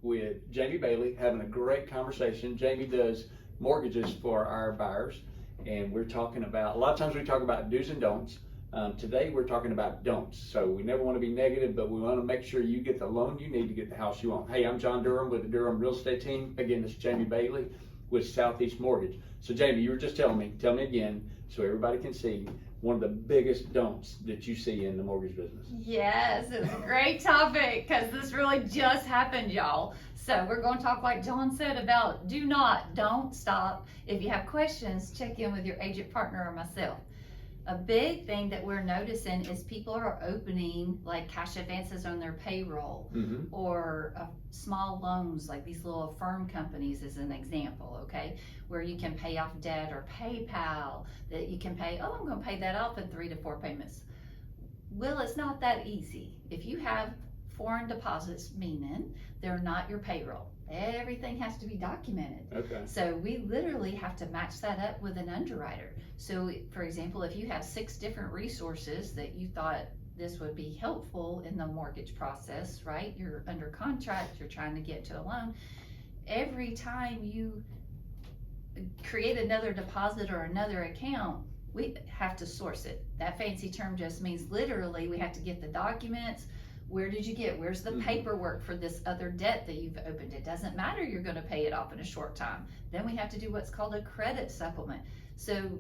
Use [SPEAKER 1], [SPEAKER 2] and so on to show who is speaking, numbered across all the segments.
[SPEAKER 1] with Jamie.Bailey, having a great conversation. Jamie does mortgages for our buyers, and we're talking about, a lot of times we talk about do's and don'ts. Today we're talking about don'ts. So we never want to be negative, but we want to make sure you get the loan you need to get the house you want. Hey, I'm John Durham with the Durham Real Estate Team. Again, this is Jamie.Bailey with Southeast Mortgage. So Jamie, you were just telling me, tell me again so everybody can see one of the biggest don'ts that you see in the mortgage business.
[SPEAKER 2] Yes, it's a great topic because this really just happened, y'all. So we're going to talk, like John said, about don't stop. If you have questions, check in with your agent partner or myself. A big thing that we're noticing is people are opening like cash advances on their payroll, or small loans, like these little firm companies is an example, okay, where you can pay off debt, or PayPal, that you can pay, I'm going to pay that off in 3 to 4 payments. Well, it's not that easy. If you have foreign deposits, meaning they're not your payroll, everything has to be documented.
[SPEAKER 1] Okay.
[SPEAKER 2] So we literally have to match that up with an underwriter. So for example, if you have 6 different resources that you thought this would be helpful in the mortgage process, right? You're under contract, you're trying to get to a loan. Every time you create another deposit or another account, we have to source it. That fancy term just means literally we have to get the documents. Where did you get? Where's the paperwork for this other debt that you've opened? It doesn't matter, you're going to pay it off in a short time. Then we have to do what's called a credit supplement. So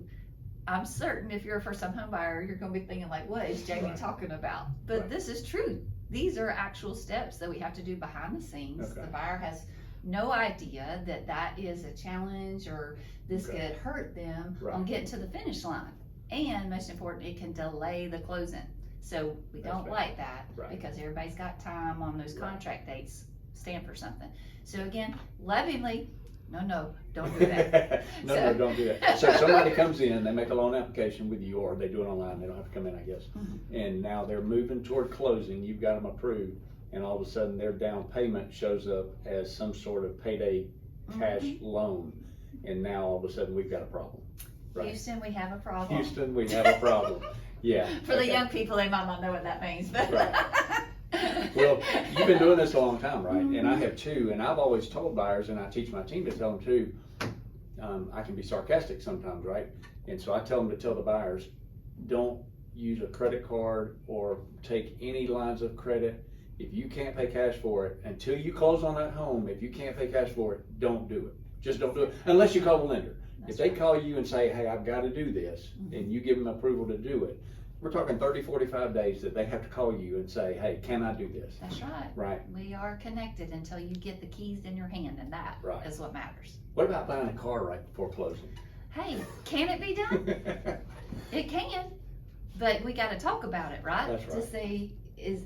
[SPEAKER 2] I'm certain if you're a first-time home buyer, you're going to be thinking like, what is Jamie talking about? But this is true. These are actual steps that we have to do behind the scenes. The buyer has no idea that that is a challenge, or this could hurt them on getting to the finish line. And most important, it can delay the closing. So we don't like that because everybody's got time on those contract dates stand for something. So again, lovingly, no, don't do that.
[SPEAKER 1] No, don't do that. So somebody comes in, they make a loan application with you, or they do it online, they don't have to come in, I guess. And now they're moving toward closing, you've got them approved, and all of a sudden their down payment shows up as some sort of payday cash loan. And now all of a sudden we've got a problem.
[SPEAKER 2] Houston, we have a problem.
[SPEAKER 1] Houston, we have a problem. Yeah.
[SPEAKER 2] For the young people, they might not know what that means, but.
[SPEAKER 1] Well, you've been doing this a long time, right? And I have too, and I've always told buyers, and I teach my team to tell them too, I can be sarcastic sometimes, right? And so I tell them to tell the buyers, don't use a credit card or take any lines of credit. If you can't pay cash for it, until you close on that home, if you can't pay cash for it, don't do it. Just don't do it, unless you call the lender. If they call you and say, hey, I've got to do this, and you give them approval to do it, we're talking 30, 45 days that they have to call you and say, hey, can I do this?
[SPEAKER 2] That's right.
[SPEAKER 1] Right. We
[SPEAKER 2] are connected until you get the keys in your hand, and that is what matters.
[SPEAKER 1] What about buying a car right before closing?
[SPEAKER 2] Hey, can it be done? It can, but we got to talk about it, right?
[SPEAKER 1] That's right.
[SPEAKER 2] To see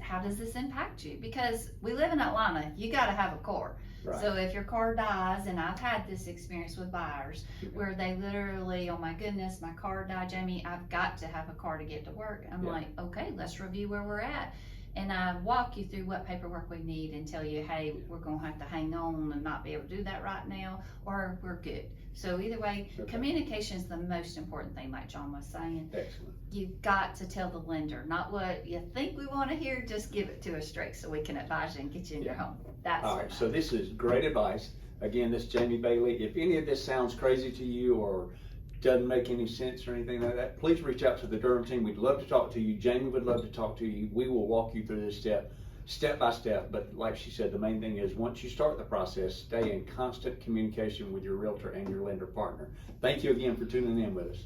[SPEAKER 2] how does this impact you? Because we live in Atlanta, you got to have a car.
[SPEAKER 1] Right.
[SPEAKER 2] So if your car dies, and I've had this experience with buyers where they literally, oh my goodness, my car died, Jamie, I've got to have a car to get to work. I'm like, okay, let's review where we're at. And I walk you through what paperwork we need and tell you, hey, we're going to have to hang on and not be able to do that right now, or we're good. So either way, communication is the most important thing, like John was saying.
[SPEAKER 1] Excellent.
[SPEAKER 2] You've got to tell the lender, not what you think we want to hear, just give it to us straight so we can advise you and get you in your home. That's
[SPEAKER 1] all right, so this is great advice. Again, this is Jamie.Bailey. If any of this sounds crazy to you or doesn't make any sense or anything like that, please reach out to the Durham team. We'd love to talk to you. Jamie would love to talk to you. We will walk you through this step by step. But like she said, the main thing is once you start the process, stay in constant communication with your realtor and your lender partner. Thank you again for tuning in with us.